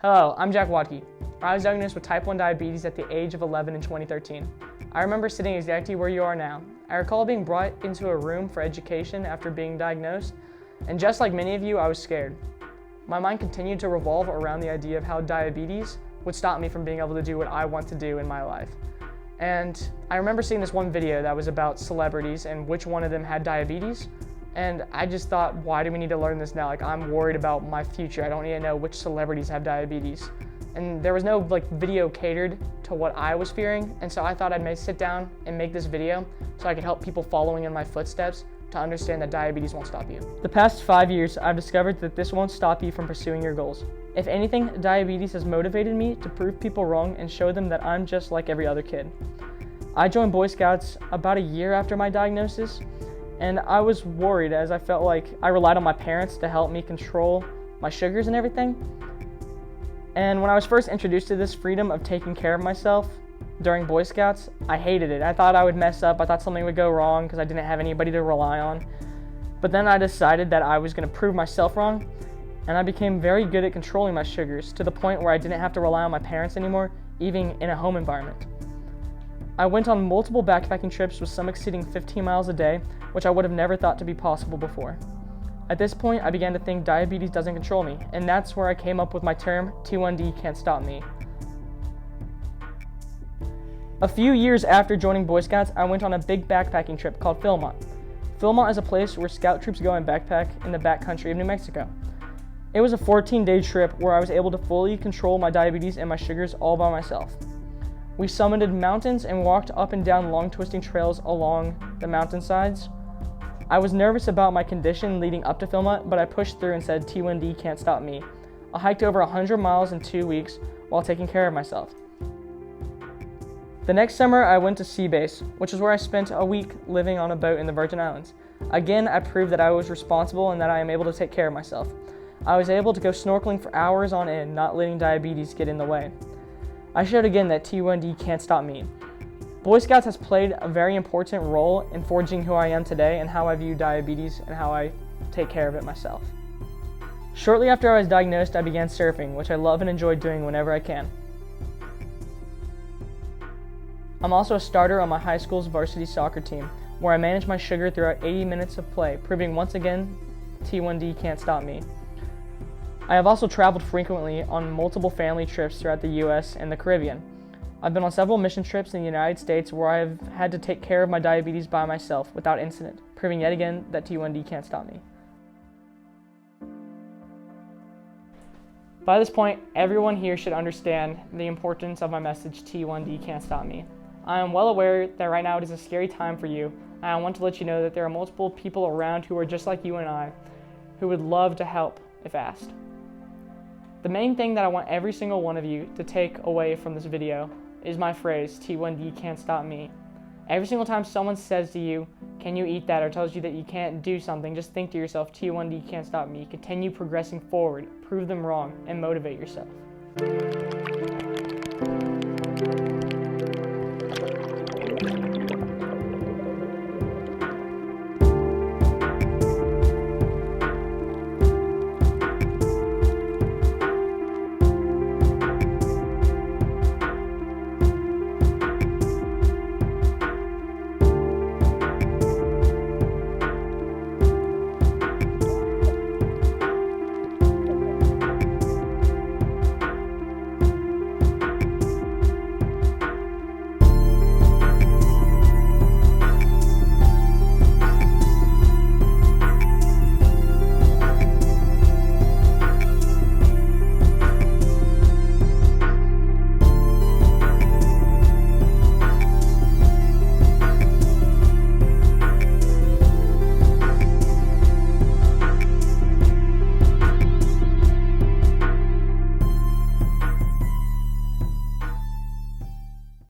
Hello, I'm Watke. I was diagnosed with type 1 diabetes at the age of 11 in 2013. I remember sitting exactly where you are now. I recall being brought into a room for education after being diagnosed, and just like many of you, I was scared. My mind continued to revolve around the idea of how diabetes would stop me from being able to do what I want to do in my life. And I remember seeing this one video that was about celebrities and which one of them had diabetes. And I just thought, why do we need to learn this now? Like, I'm worried about my future. I don't need to know which celebrities have diabetes. And there was no video catered to what I was fearing. And so I thought I'd sit down and make this video so I could help people following in my footsteps to understand that diabetes won't stop you. The past 5 years, I've discovered that this won't stop you from pursuing your goals. If anything, diabetes has motivated me to prove people wrong and show them that I'm just like every other kid. I joined Boy Scouts about a year after my diagnosis, and I was worried as I felt like I relied on my parents to help me control my sugars and everything. And when I was first introduced to this freedom of taking care of myself during Boy Scouts, I hated it. I thought I would mess up. I thought something would go wrong because I didn't have anybody to rely on. But then I decided that I was going to prove myself wrong, and I became very good at controlling my sugars to the point where I didn't have to rely on my parents anymore, even in a home environment. I went on multiple backpacking trips with some exceeding 15 miles a day, which I would have never thought to be possible before. At this point, I began to think diabetes doesn't control me, and that's where I came up with my term, T1D can't stop me. A few years after joining Boy Scouts, I went on a big backpacking trip called Philmont. Philmont is a place where scout troops go and backpack in the backcountry of New Mexico. It was a 14-day trip where I was able to fully control my diabetes and my sugars all by myself. We summited mountains and walked up and down long twisting trails along the mountainsides. I was nervous about my condition leading up to Philmont, but I pushed through and said T1D can't stop me. I hiked over 100 miles in 2 weeks while taking care of myself. The next summer, I went to Sea Base, which is where I spent a week living on a boat in the Virgin Islands. Again, I proved that I was responsible and that I am able to take care of myself. I was able to go snorkeling for hours on end, not letting diabetes get in the way. I showed again that T1D can't stop me. Boy Scouts has played a very important role in forging who I am today and how I view diabetes and how I take care of it myself. Shortly after I was diagnosed, I began surfing, which I love and enjoy doing whenever I can. I'm also a starter on my high school's varsity soccer team, where I manage my sugar throughout 80 minutes of play, proving once again T1D can't stop me. I have also traveled frequently on multiple family trips throughout the US and the Caribbean. I've been on several mission trips in the United States where I have had to take care of my diabetes by myself without incident, proving yet again that T1D can't stop me. By this point, everyone here should understand the importance of my message, T1D can't stop me. I am well aware that right now it is a scary time for you, and I want to let you know that there are multiple people around who are just like you and I, who would love to help if asked. The main thing that I want every single one of you to take away from this video is my phrase, T1D can't stop me. Every single time someone says to you, can you eat that, or tells you that you can't do something, just think to yourself, T1D can't stop me. Continue progressing forward, prove them wrong, and motivate yourself.